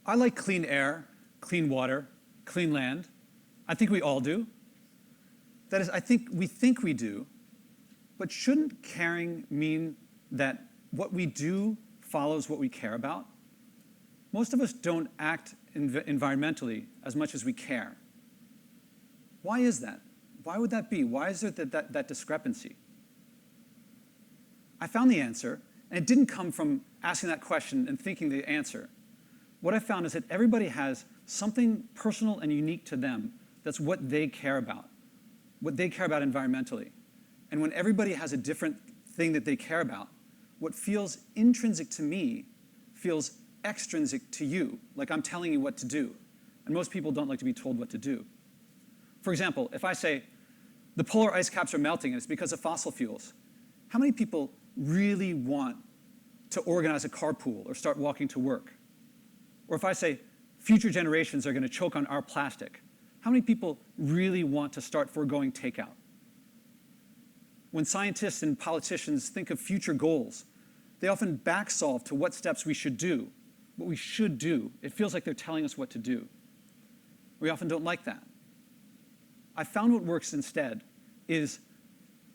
I like clean air, clean water, clean land. I think we all do. That is, I think we do, but shouldn't caring mean that what we do follows what we care about? Most of us don't act environmentally as much as we care. Why is that? Why would that be? Why is there that discrepancy? I found the answer, and it didn't come from asking that question and thinking the answer. What I found is that everybody has something personal and unique to them that's what they care about environmentally. And when everybody has a different thing that they care about, what feels intrinsic to me feels extrinsic to you, like I'm telling you what to do. And most people don't like to be told what to do. For example, if I say, the polar ice caps are melting and it's because of fossil fuels, how many people really want to organize a carpool or start walking to work? Or if I say, future generations are going to choke on our plastic, how many people really want to start foregoing takeout? When scientists and politicians think of future goals, they often back solve to what steps we should do, what we should do. It feels like they're telling us what to do. We often don't like that. I found what works instead is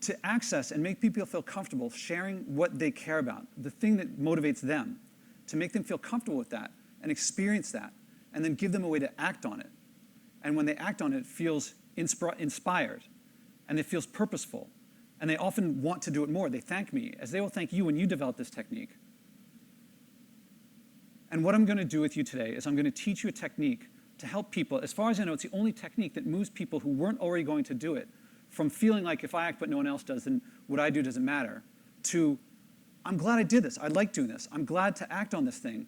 to access and make people feel comfortable sharing what they care about, the thing that motivates them, to make them feel comfortable with that and experience that, and then give them a way to act on it. And when they act on it, it feels inspired, and it feels purposeful, and they often want to do it more. They thank me, as they will thank you when you develop this technique. And what I'm going to do with you today is I'm going to teach you a technique to help people. As far as I know, it's the only technique that moves people who weren't already going to do it from feeling like if I act but no one else does, then what I do doesn't matter, to I'm glad I did this. I like doing this. I'm glad to act on this thing.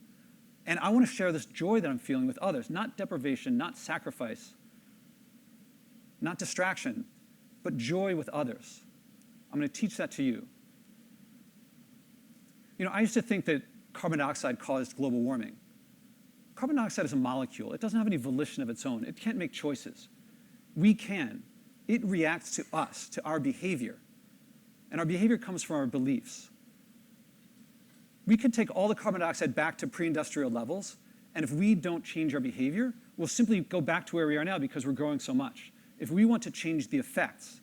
And I want to share this joy that I'm feeling with others, not deprivation, not sacrifice, not distraction, but joy with others. I'm going to teach that to you. You know, I used to think that carbon dioxide caused global warming. Carbon dioxide is a molecule. It doesn't have any volition of its own. It can't make choices. We can. It reacts to us, to our behavior. And our behavior comes from our beliefs. We could take all the carbon dioxide back to pre-industrial levels, and if we don't change our behavior, we'll simply go back to where we are now because we're growing so much. If we want to change the effects,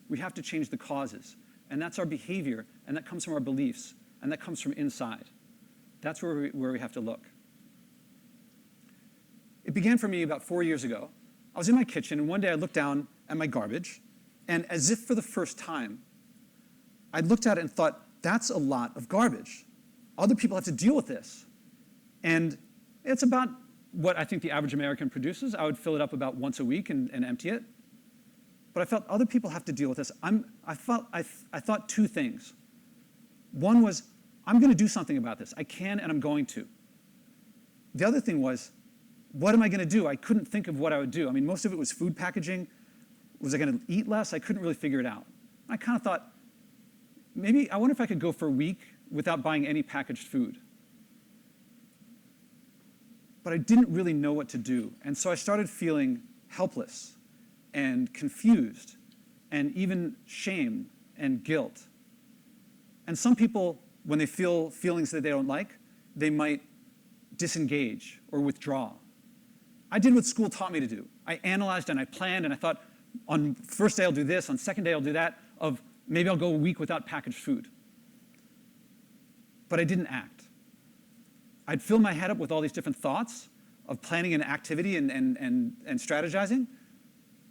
we have to change the causes. And that's our behavior, and that comes from our beliefs, and that comes from inside. That's where we have to look. It began for me about 4 years ago. I was in my kitchen, and one day I looked down at my garbage, and as if for the first time, I looked at it and thought, that's a lot of garbage. Other people have to deal with this. And it's about what I think the average American produces. I would fill it up about once a week and empty it. But I felt other people have to deal with this. I thought two things. One was, I'm going to do something about this. I can and I'm going to. The other thing was, what am I going to do? I couldn't think of what I would do. I mean, most of it was food packaging. Was I going to eat less? I couldn't really figure it out. I kind of thought, maybe, I wonder if I could go for a week without buying any packaged food. But I didn't really know what to do. And so I started feeling helpless and confused and even shame and guilt. And some people, when they feel feelings that they don't like, they might disengage or withdraw. I did what school taught me to do. I analyzed and I planned and I thought, on first day I'll do this, on second day I'll do that, of maybe I'll go a week without packaged food. But I didn't act. I'd fill my head up with all these different thoughts of planning an activity and strategizing,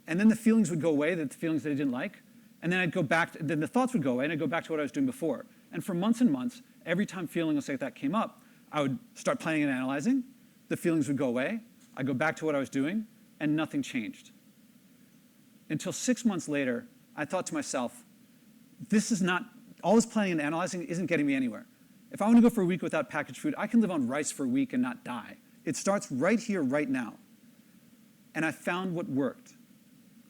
and then the feelings would go away, the feelings that I didn't like, and then I'd go back, then the thoughts would go away, and I'd go back to what I was doing before. And for months and months, every time feelings like that came up, I would start planning and analyzing, the feelings would go away, I'd go back to what I was doing, and nothing changed. Until 6 months later, I thought to myself, this is not, all this planning and analyzing isn't getting me anywhere. If I want to go for a week without packaged food, I can live on rice for a week and not die. It starts right here, right now. And I found what worked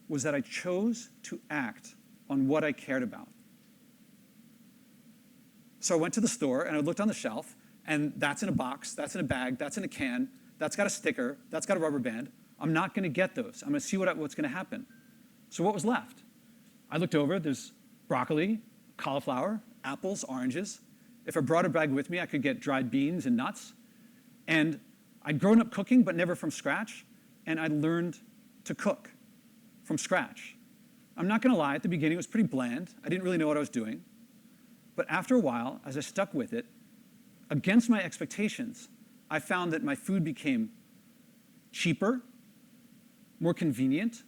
was that I chose to act on what I cared about. So I went to the store and I looked on the shelf, and that's in a box, that's in a bag, that's in a can, that's got a sticker, that's got a rubber band. I'm not going to get those. I'm going to see what's going to happen. So what was left? I looked over, there's broccoli, cauliflower, apples, oranges. If I brought a bag with me, I could get dried beans and nuts. And I'd grown up cooking, but never from scratch, and I learned to cook from scratch. I'm not gonna lie, at the beginning it was pretty bland. I didn't really know what I was doing. But after a while, as I stuck with it, against my expectations, I found that my food became cheaper, more convenient,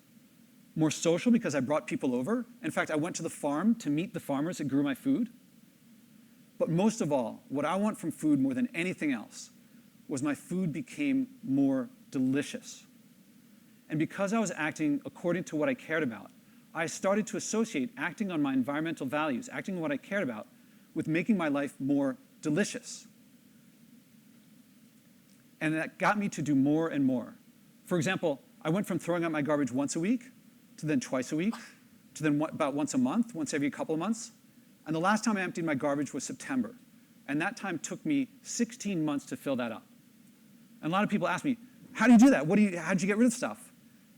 more social because I brought people over. In fact, I went to the farm to meet the farmers that grew my food. But most of all, what I want from food more than anything else was my food became more delicious. And because I was acting according to what I cared about, I started to associate acting on my environmental values, acting on what I cared about, with making my life more delicious. And that got me to do more and more. For example, I went from throwing out my garbage once a week to then twice a week, to then about once a month, once every couple of months. And the last time I emptied my garbage was September. And that time took me 16 months to fill that up. And a lot of people ask me, how do you do that? How'd you get rid of stuff?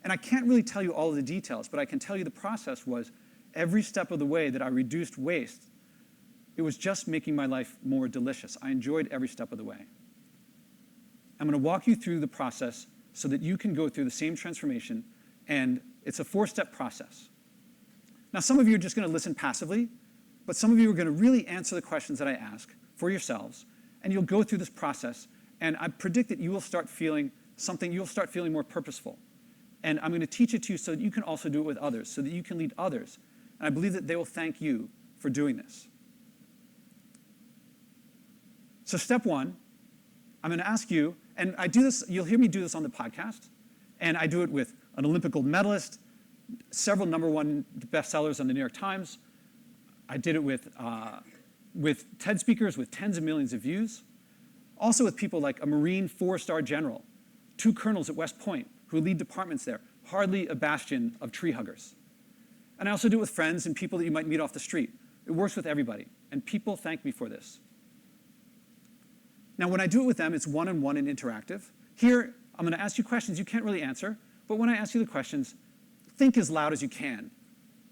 And I can't really tell you all of the details, but I can tell you the process was every step of the way that I reduced waste, it was just making my life more delicious. I enjoyed every step of the way. I'm going to walk you through the process so that you can go through the same transformation, and it's a 4-step process. Now, some of you are just going to listen passively, but some of you are going to really answer the questions that I ask for yourselves, and you'll go through this process, and I predict that you will start feeling something, you'll start feeling more purposeful. And I'm going to teach it to you so that you can also do it with others, so that you can lead others. And I believe that they will thank you for doing this. So step 1, I'm going to ask you, and I do this, you'll hear me do this on the podcast, and I do it with an Olympic gold medalist, several #1 bestsellers on the New York Times. I did it with TED speakers with tens of millions of views. Also with people like a Marine 4-star general, 2 colonels at West Point who lead departments there, hardly a bastion of tree huggers. And I also do it with friends and people that you might meet off the street. It works with everybody, and people thank me for this. Now, when I do it with them, it's one-on-one and interactive. Here, I'm going to ask you questions you can't really answer, but when I ask you the questions, think as loud as you can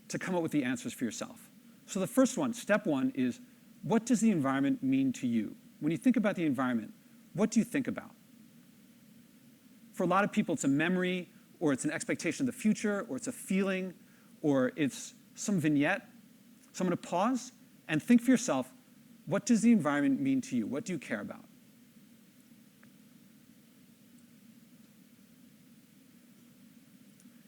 to come up with the answers for yourself. So the first one, step 1, is what does the environment mean to you? When you think about the environment, what do you think about? For a lot of people, it's a memory, or it's an expectation of the future, or it's a feeling, or it's some vignette. So I'm going to pause and think for yourself, what does the environment mean to you? What do you care about?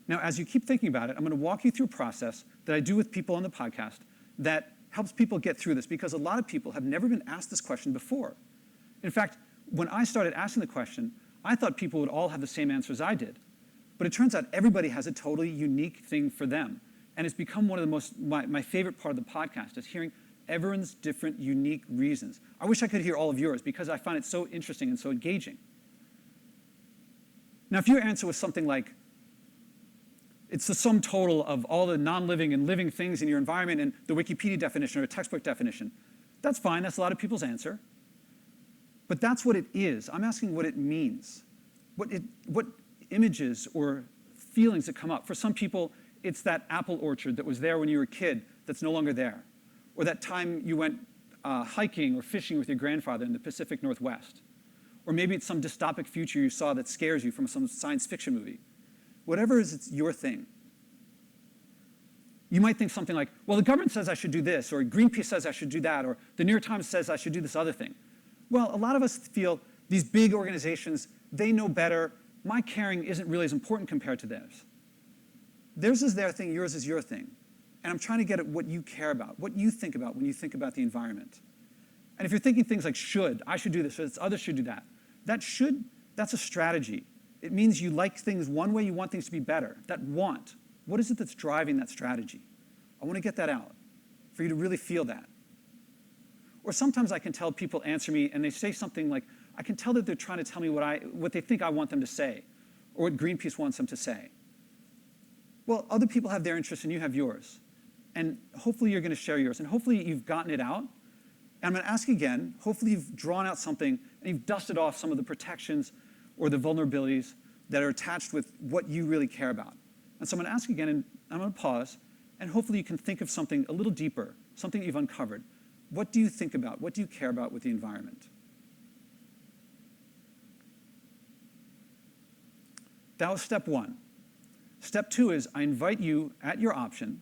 Now, as you keep thinking about it, I'm going to walk you through a process that I do with people on the podcast that helps people get through this, because a lot of people have never been asked this question before. In fact, when I started asking the question, I thought people would all have the same answers I did. But it turns out everybody has a totally unique thing for them. And it's become one of the my favorite part of the podcast is hearing everyone's different, unique reasons. I wish I could hear all of yours because I find it so interesting and so engaging. Now, if your answer was something like, it's the sum total of all the non-living and living things in your environment and the Wikipedia definition or a textbook definition, that's fine. That's a lot of people's answer. But that's what it is. I'm asking what it means. What images or feelings that come up. For some people, it's that apple orchard that was there when you were a kid that's no longer there. Or that time you went hiking or fishing with your grandfather in the Pacific Northwest. Or maybe it's some dystopic future you saw that scares you from some science fiction movie. Whatever it is, it's your thing. You might think something like, well, the government says I should do this, or Greenpeace says I should do that, or the New York Times says I should do this other thing. Well, a lot of us feel these big organizations, they know better. My caring isn't really as important compared to theirs. Theirs is their thing, yours is your thing. And I'm trying to get at what you care about, what you think about when you think about the environment. And if you're thinking things like I should do this, or others should do that, that's a strategy. It means you like things one way, you want things to be better. That want, what is it that's driving that strategy? I want to get that out for you to really feel that. Or sometimes I can tell people answer me and they say something like, I can tell that they're trying to tell me what they think I want them to say, or what Greenpeace wants them to say. Well, other people have their interests and you have yours. And hopefully you're going to share yours, and hopefully you've gotten it out. And I'm going to ask again, hopefully you've drawn out something and you've dusted off some of the protections or the vulnerabilities that are attached with what you really care about. And so I'm going to ask again, and I'm going to pause, and hopefully you can think of something a little deeper, something you've uncovered. What do you think about? What do you care about with the environment? That was step one. Step two is I invite you, at your option,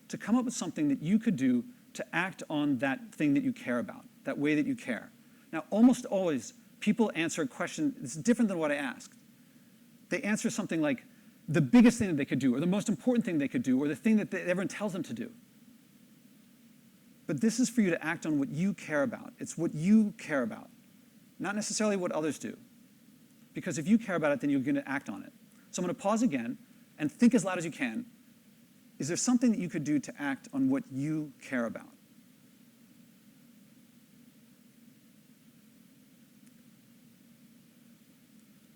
to come up with something that you could do to act on that thing that you care about, that way that you care. Now, almost always, people answer a question that's different than what I asked. They answer something like the biggest thing that they could do, or the most important thing they could do, or the thing that everyone tells them to do. But this is for you to act on what you care about. It's what you care about, not necessarily what others do. Because if you care about it, then you're going to act on it. So I'm going to pause again and think as loud as you can. Is there something that you could do to act on what you care about?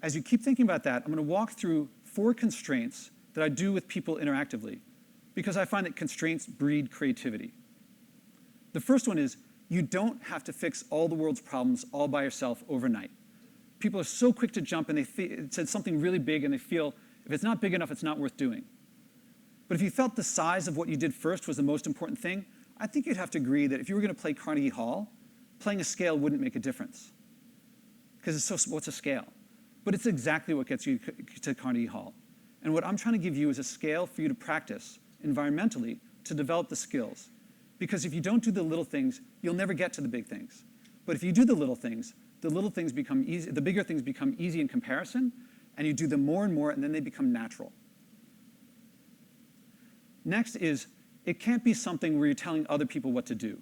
As you keep thinking about that, I'm going to walk through 4 constraints that I do with people interactively, because I find that constraints breed creativity. The first one is you don't have to fix all the world's problems all by yourself overnight. People are so quick to jump and it said something really big and they feel if it's not big enough, it's not worth doing. But if you felt the size of what you did first was the most important thing, I think you'd have to agree that if you were going to play Carnegie Hall, playing a scale wouldn't make a difference. Because it's so, what's a scale? But it's exactly what gets you to Carnegie Hall. And what I'm trying to give you is a scale for you to practice environmentally to develop the skills. Because if you don't do the little things, you'll never get to the big things. But if you do the little things become easy, the bigger things become easy in comparison, and you do them more and more, and then they become natural. Next is, it can't be something where you're telling other people what to do.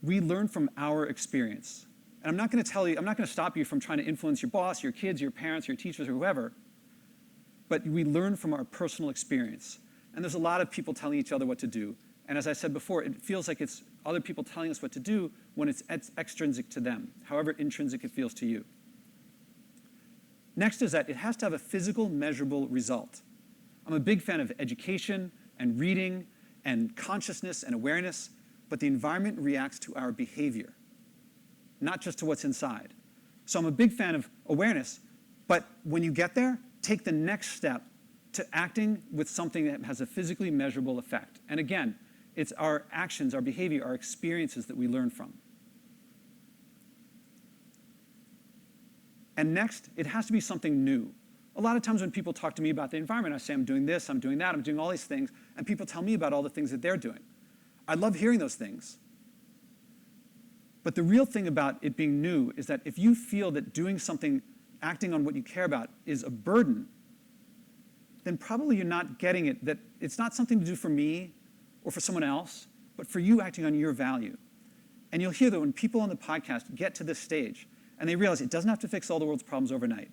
We learn from our experience. And I'm not going to stop you from trying to influence your boss, your kids, your parents, your teachers, or whoever, but we learn from our personal experience. And there's a lot of people telling each other what to do. And as I said before, it feels like it's other people telling us what to do when it's extrinsic to them, however intrinsic it feels to you. Next is that it has to have a physical, measurable result. I'm a big fan of education and reading and consciousness and awareness, but the environment reacts to our behavior, not just to what's inside. So I'm a big fan of awareness, but when you get there, take the next step to acting with something that has a physically measurable effect. And again, it's our actions, our behavior, our experiences that we learn from. And next, it has to be something new. A lot of times when people talk to me about the environment, I say, I'm doing this, I'm doing that, I'm doing all these things, and people tell me about all the things that they're doing. I love hearing those things. But the real thing about it being new is that if you feel that doing something, acting on what you care about, is a burden, then probably you're not getting it, that it's not something to do for me or for someone else, but for you acting on your value. And you'll hear that when people on the podcast get to this stage, and they realize it doesn't have to fix all the world's problems overnight.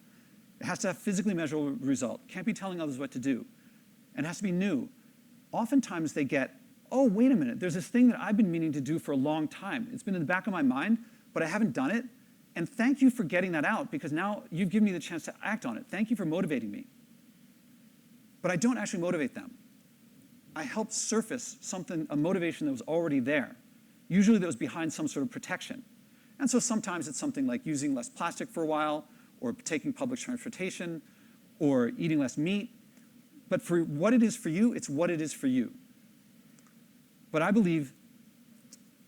It has to have physically measurable result. Can't be telling others what to do. And it has to be new. Oftentimes they get, oh, wait a minute, there's this thing that I've been meaning to do for a long time. It's been in the back of my mind, but I haven't done it. And thank you for getting that out, because now you've given me the chance to act on it. Thank you for motivating me. But I don't actually motivate them. I help surface something, a motivation that was already there. Usually that was behind some sort of protection. And so sometimes it's something like using less plastic for a while, or taking public transportation, or eating less meat. But for what it is for you, it's what it is for you. But I believe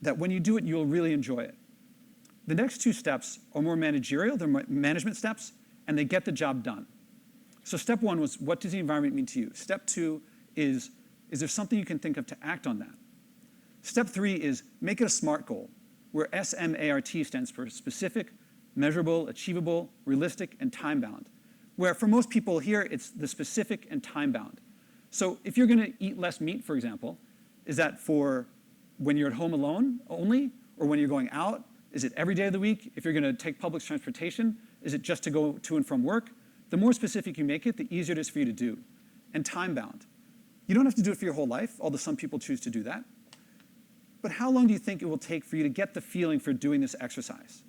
that when you do it, you'll really enjoy it. The next 2 steps are more managerial, they're management steps, and they get the job done. So step 1 was, what does the environment mean to you? Step 2 is there something you can think of to act on that? Step 3 is, make it a SMART goal, where SMART stands for specific, measurable, achievable, realistic, and time-bound. Where for most people here, it's the specific and time-bound. So if you're going to eat less meat, for example, is that for when you're at home alone only, or when you're going out? Is it every day of the week? If you're going to take public transportation, is it just to go to and from work? The more specific you make it, the easier it is for you to do. And time-bound. You don't have to do it for your whole life, although some people choose to do that. But how long do you think it will take for you to get the feeling for doing this exercise?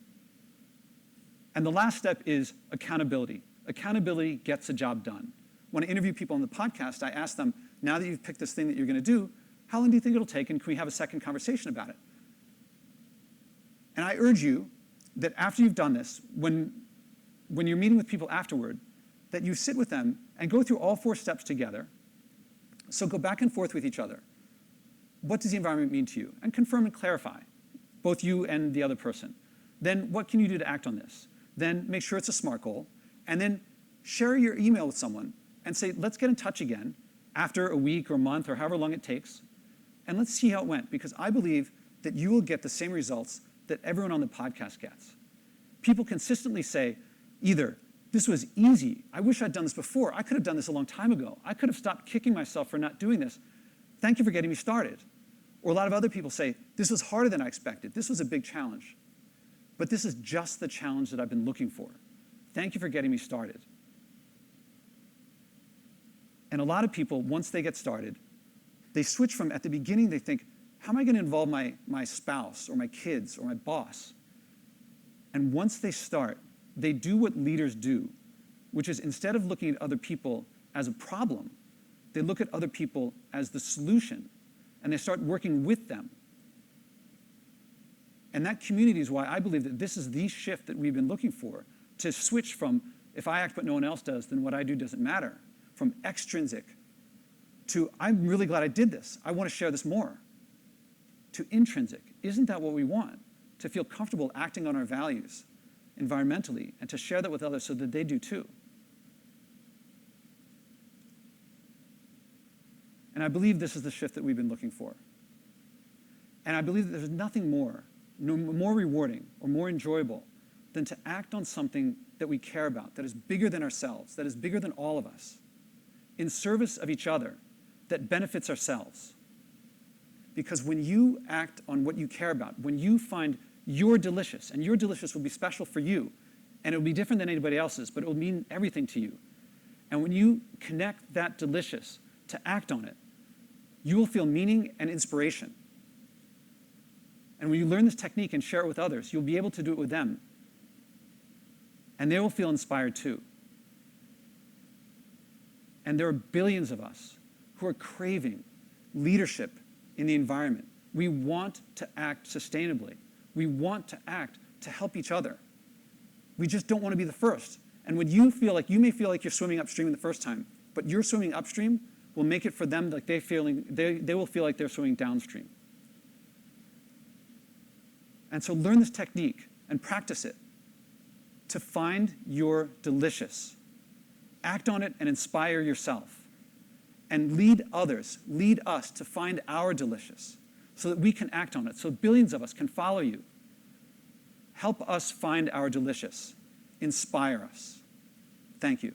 And the last step is accountability. Accountability gets the job done. When I interview people on the podcast, I ask them, now that you've picked this thing that you're going to do, how long do you think it'll take, and can we have a second conversation about it? And I urge you that after you've done this, when you're meeting with people afterward, that you sit with them and go through all 4 steps together. So go back and forth with each other. What does the environment mean to you? And confirm and clarify, both you and the other person. Then what can you do to act on this? Then make sure it's a SMART goal. And then Share your email with someone and say, let's get in touch again after a week or a month or however long it takes, and let's see how it went, because I believe that you will get the same results that everyone on the podcast gets. People consistently say either, this was easy, I wish I'd done this before, I could have done this a long time ago, I could have stopped kicking myself for not doing this, thank you for getting me started. Or a lot of other people say, this was harder than I expected, this was a big challenge. But this is just the challenge that I've been looking for. Thank you for getting me started. And a lot of people, once they get started, they switch from, at the beginning, they think, how am I going to involve my spouse or my kids or my boss? And once they start, they do what leaders do, which is instead of looking at other people as a problem, they look at other people as the solution, and they start working with them. And that community is why I believe that this is the shift that we've been looking for, to switch from, if I act but no one else does, then what I do doesn't matter, from extrinsic to, I'm really glad I did this, I want to share this more, to intrinsic. Isn't that what we want? To feel comfortable acting on our values environmentally and to share that with others so that they do too. And I believe this is the shift that we've been looking for. And I believe that there's nothing more rewarding or more enjoyable than to act on something that we care about, that is bigger than ourselves, that is bigger than all of us, in service of each other, that benefits ourselves. Because when you act on what you care about, when you find you're delicious, and your delicious will be special for you, and it will be different than anybody else's, but it will mean everything to you. And when you connect that delicious to act on it, you will feel meaning and inspiration. And when you learn this technique and share it with others, you'll be able to do it with them. And they will feel inspired too. And there are billions of us who are craving leadership in the environment. We want to act sustainably. We want to act to help each other. We just don't want to be the first. And when you feel like, you may feel like you're swimming upstream the first time, but you're swimming upstream will make it for them like they will feel like they're swimming downstream. And so learn this technique and practice it to find your delicious. Act on it and inspire yourself. And lead others, lead us to find our delicious so that we can act on it, so billions of us can follow you. Help us find our delicious. Inspire us. Thank you.